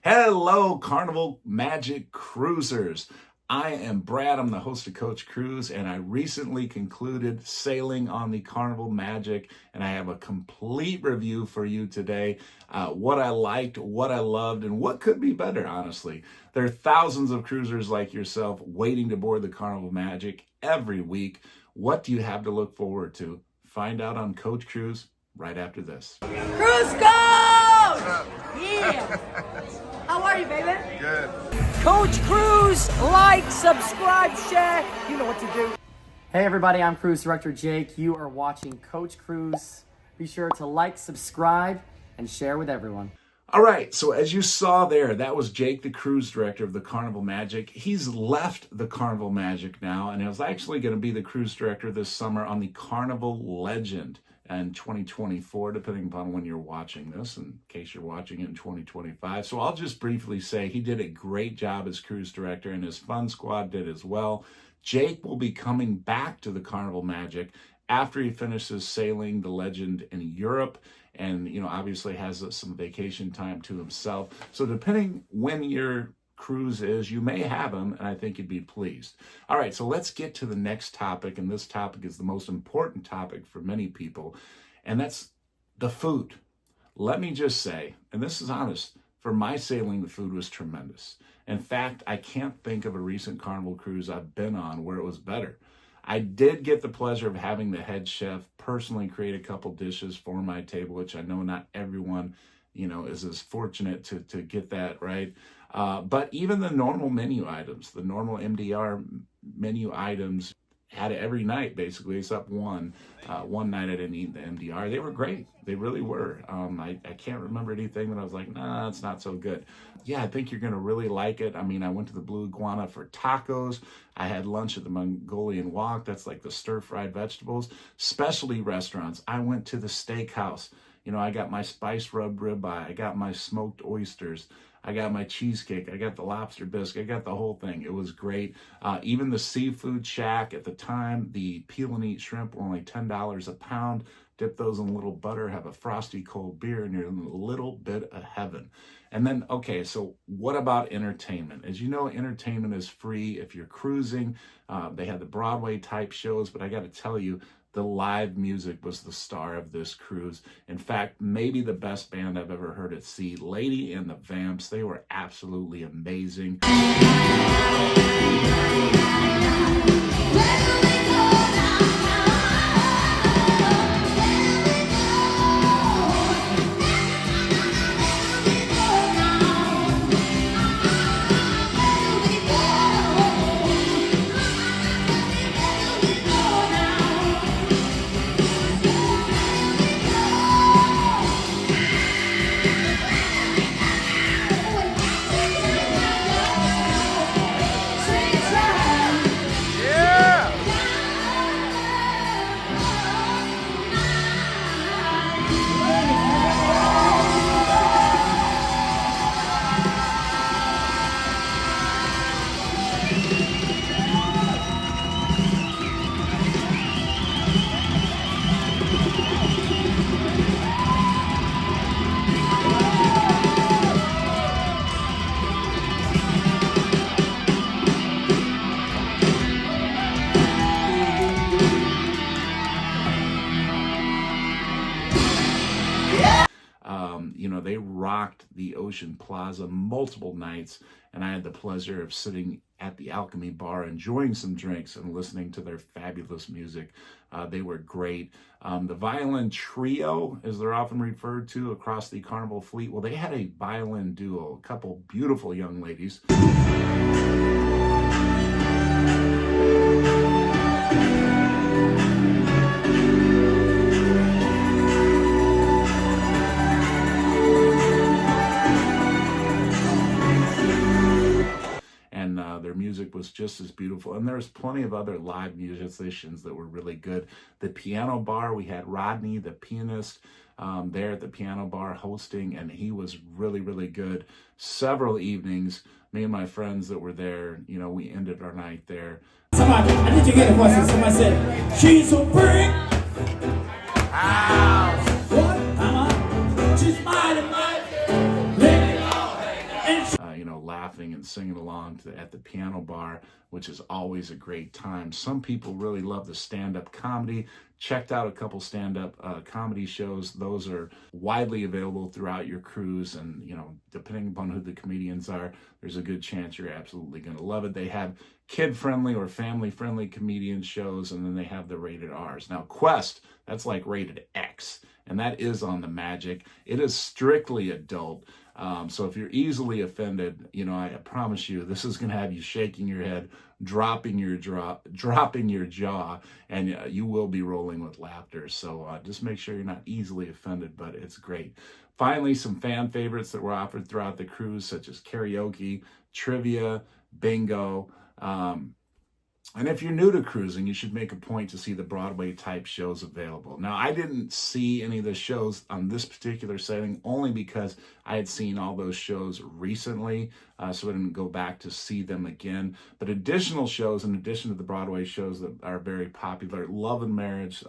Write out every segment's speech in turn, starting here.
Hello, Carnival Magic Cruisers. I am Brad. I'm the host of Coach Cruise, and I recently concluded sailing on the Carnival Magic, and I have a complete review for you today. What I liked, what I loved, and what could be better, honestly. There are thousands of cruisers like yourself waiting to board the Carnival Magic every week. What do you have to look forward to? Find out on Coach Cruise right after this. Cruise Coach! Yeah! How are you, baby? Good. Coach Cruise, like, subscribe, share. You know what to do. Hey everybody, I'm Cruise Director Jake. You are watching Coach Cruise. Be sure to like, subscribe, and share with everyone. All right, so as you saw there, that was Jake, the cruise director of the Carnival Magic. He's left the Carnival Magic now, and he was actually going to be the cruise director this summer on the Carnival Legend in 2024, depending upon when you're watching this, in case you're watching it in 2025. So I'll just briefly say he did a great job as cruise director, and his fun squad did as well. Jake will be coming back to the Carnival Magic after he finishes sailing the Legend in Europe, and obviously has some vacation time to himself. So depending when your cruise is, you may have him, and I think you'd be pleased. All right, so let's get to the next topic, and this topic is the most important topic for many people, and that's the food. Let me just say, and this is honest, for my sailing, the food was tremendous. In fact, I can't think of a recent Carnival cruise I've been on where it was better. I did get the pleasure of having the head chef personally create a couple dishes for my table, which I know not everyone, is as fortunate to get that, right? But even the normal menu items, the normal MDR menu items, had it every night, basically, except one. One night I didn't eat the MDR. They were great. They really were. I can't remember anything that I was like, nah, it's not so good. Yeah, I think you're going to really like it. I mean, I went to the Blue Iguana for tacos. I had lunch at the Mongolian Wok. That's like the stir-fried vegetables. Specialty restaurants. I went to the steakhouse. I got my spice rub ribeye. I got my smoked oysters. I got my cheesecake. I got the lobster bisque. I got the whole thing. It was great. Even the seafood shack at the time, the peel and eat shrimp were only $10 a pound. Dip those in a little butter, have a frosty cold beer, and you're in a little bit of heaven. And then, okay, so what about entertainment? As you know, entertainment is free if you're cruising. They had the Broadway type shows, but I got to tell you, the live music was the star of this cruise. In fact, maybe the best band I've ever heard at sea, Lady and the Vamps. They were absolutely amazing. They rocked the Ocean Plaza multiple nights, and I had the pleasure of sitting at the Alchemy Bar, enjoying some drinks and listening to their fabulous music. They were great. The violin trio, as they're often referred to across the Carnival fleet, well, they had a violin duo, a couple beautiful young ladies. Their music was just as beautiful, and there's plenty of other live musicians that were really good. The piano bar, we had Rodney, the pianist, there at the piano bar hosting, and he was really, really good. Several evenings, me and my friends that were there, we ended our night there. Somebody, I need you to get a voice. Somebody said, she's so pretty. What? She's mighty, mighty. And laughing and singing along at the piano bar, which is always a great time. Some people really love the stand-up comedy. Checked out a couple stand-up comedy shows. Those are widely available throughout your cruise, and depending upon who the comedians are, there's a good chance you're absolutely going to love it. They have kid-friendly or family-friendly comedian shows, and then they have the rated R's. Now, Quest, that's like rated X, and that is on the Magic. It is strictly adult. So if you're easily offended, I promise you, this is going to have you shaking your head, dropping your jaw, and you will be rolling with laughter. So just make sure you're not easily offended, but it's great. Finally, some fan favorites that were offered throughout the cruise, such as karaoke, trivia, bingo. And if you're new to cruising, you should make a point to see the Broadway type shows available. Now, I didn't see any of the shows on this particular sailing only because I had seen all those shows recently, so I didn't go back to see them again. But additional shows, in addition to the Broadway shows that are very popular, Love and Marriage,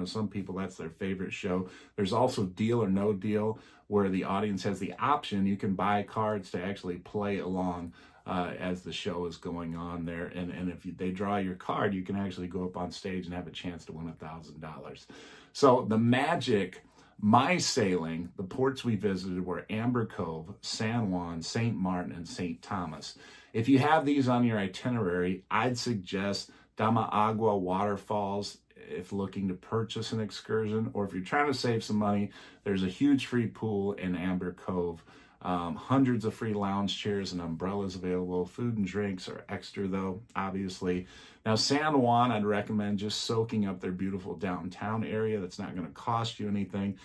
some people, that's their favorite show. There's also Deal or No Deal, where the audience has the option. You can buy cards to actually play along as the show is going on there. And if they draw your card, you can actually go up on stage and have a chance to win $1,000. So the Magic, my sailing, the ports we visited were Amber Cove, San Juan, St. Martin, and St. Thomas. If you have these on your itinerary, I'd suggest Dama Agua Waterfalls if looking to purchase an excursion, or if you're trying to save some money, there's a huge free pool in Amber Cove. Hundreds of free lounge chairs and umbrellas available. Food and drinks are extra though, obviously. Now, San Juan, I'd recommend just soaking up their beautiful downtown area. That's not going to cost you anything.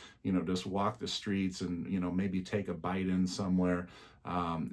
Just walk the streets and, maybe take a bite in somewhere.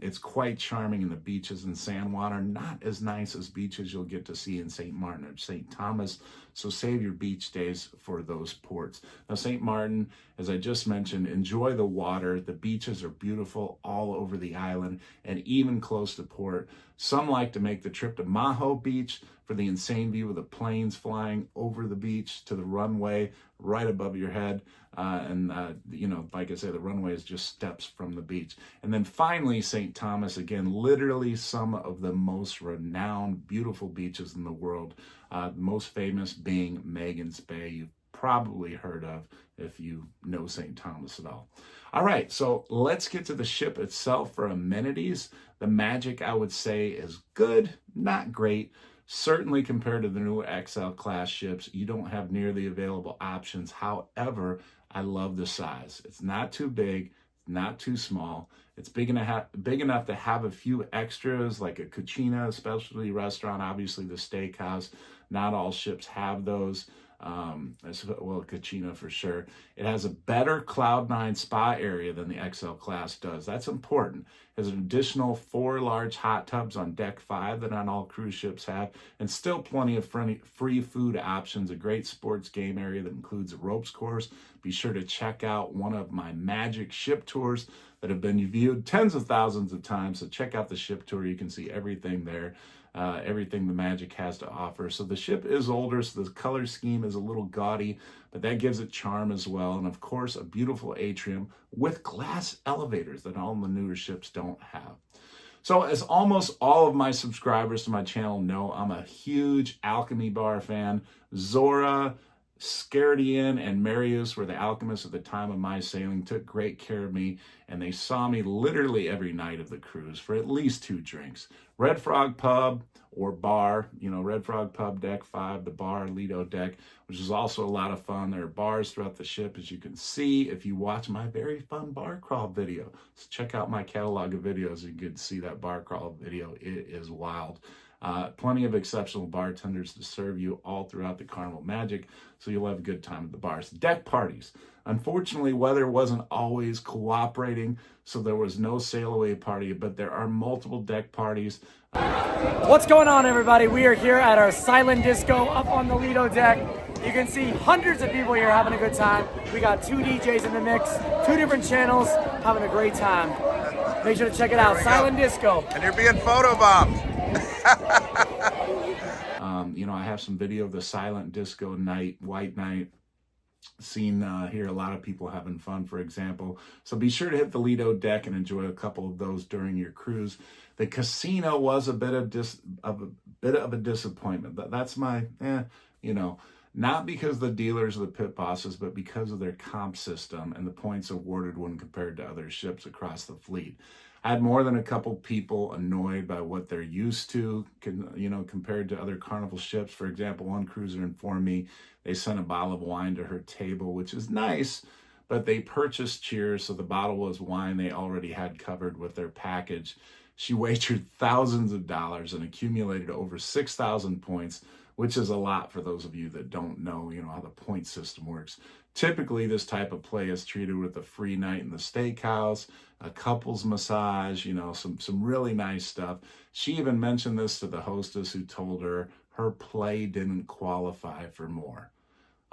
It's quite charming, and the beaches in San Juan are not as nice as beaches you'll get to see in St. Martin or St. Thomas, so save your beach days for those ports. Now, St. Martin, as I just mentioned, enjoy the water. The beaches are beautiful all over the island and even close to port. Some like to make the trip to Maho Beach for the insane view of the planes flying over the beach to the runway right above your head. Like I say, the runway is just steps from the beach. And then finally, St. Thomas, again, literally some of the most renowned, beautiful beaches in the world. Most famous being Megan's Bay. You've probably heard of if you know St. Thomas at all. All right, so let's get to the ship itself for amenities. The Magic, I would say, is good, not great. Certainly compared to the new XL class ships, you don't have near the available options. However, I love the size. It's not too big, not too small. It's big enough to have a few extras like a cucina, a specialty restaurant, obviously the steakhouse. Not all ships have those. Cucina for sure. It has a better Cloud9 spa area than the XL class does. That's important. It has an additional 4 large hot tubs on deck 5 that not all cruise ships have, and still plenty of free food options. A great sports game area that includes a ropes course. Be sure to check out one of my Magic ship tours that have been viewed tens of thousands of times. So check out the ship tour. You can see everything there. Everything the Magic has to offer. So the ship is older, so the color scheme is a little gaudy, but that gives it charm as well. And of course, a beautiful atrium with glass elevators that all the newer ships don't have. So as almost all of my subscribers to my channel know, I'm a huge Alchemy Bar fan. Zora, Scardian, and Marius were the alchemists at the time of my sailing, took great care of me, and they saw me literally every night of the cruise for at least 2 drinks. Red Frog Pub or Bar, Red Frog Pub Deck 5, the Bar Lido Deck, which is also a lot of fun. There are bars throughout the ship, as you can see if you watch my very fun bar crawl video. So check out my catalog of videos. You can see that bar crawl video. It is wild. Plenty of exceptional bartenders to serve you all throughout the Carnival Magic, so you'll have a good time at the bars. Deck parties. Unfortunately, weather wasn't always cooperating, so there was no sail away party, but there are multiple deck parties. What's going on, everybody? We are here at our silent disco up on the Lido deck. You can see hundreds of people here having a good time. We got 2 DJs in the mix, 2 different channels, having a great time. Make sure to check it out, Silent Disco. And you're being photobombed. I have some video of the silent disco night, white night. Seen here a lot of people having fun, for example. So be sure to hit the Lido deck and enjoy a couple of those during your cruise. The casino was a bit of a disappointment. That's my, not because the dealers are the pit bosses, but because of their comp system and the points awarded when compared to other ships across the fleet. I had more than a couple people annoyed by what they're used to, compared to other Carnival ships. For example, one cruiser informed me they sent a bottle of wine to her table, which is nice, but they purchased cheers, so the bottle was wine they already had covered with their package. She wagered thousands of dollars and accumulated over 6,000 points, which is a lot for those of you that don't know, how the point system works. Typically, this type of play is treated with a free night in the steakhouse, a couples massage, some really nice stuff. She even mentioned this to the hostess, who told her her play didn't qualify for more.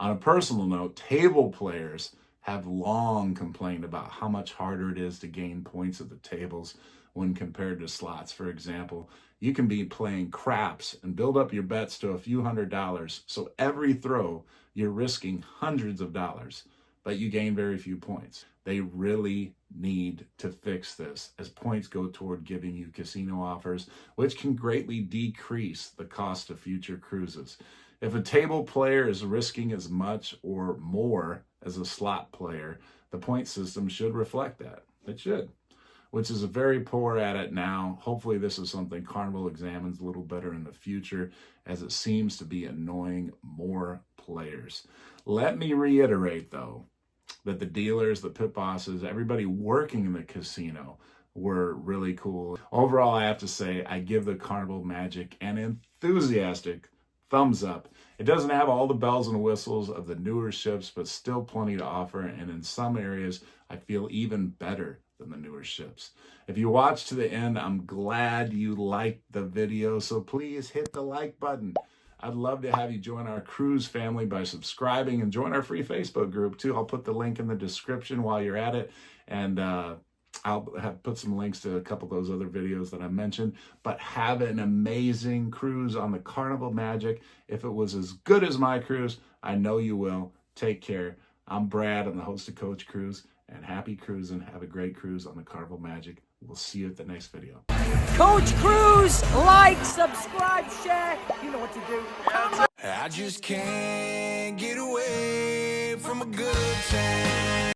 On a personal note, table players have long complained about how much harder it is to gain points at the tables when compared to slots. For example, you can be playing craps and build up your bets to a few $100s. So every throw, you're risking hundreds of dollars, but you gain very few points. They really need to fix this, as points go toward giving you casino offers, which can greatly decrease the cost of future cruises. If a table player is risking as much or more as a slot player, the point system should reflect that. It should, which is very poor at it now. Hopefully this is something Carnival examines a little better in the future, as it seems to be annoying more players. Let me reiterate, though, that the dealers, the pit bosses, everybody working in the casino were really cool. Overall, I have to say, I give the Carnival Magic an enthusiastic thumbs up. It doesn't have all the bells and whistles of the newer ships, but still plenty to offer, and in some areas, I feel even better than the newer ships. If you watched to the end, I'm glad you liked the video, so please hit the like button. I'd love to have you join our cruise family by subscribing, and join our free Facebook group too. I'll put the link in the description while you're at it, and I'll have put some links to a couple of those other videos that I mentioned. But have an amazing cruise on the Carnival Magic. If it was as good as my cruise, I know you will. Take care. I'm Brad. I'm the host of Coach Cruise, and happy cruising. Have a great cruise on the Carnival Magic. We'll see you at the next video. Coach Cruise, like, subscribe, share. You know what to do. I just can't get away from a good time.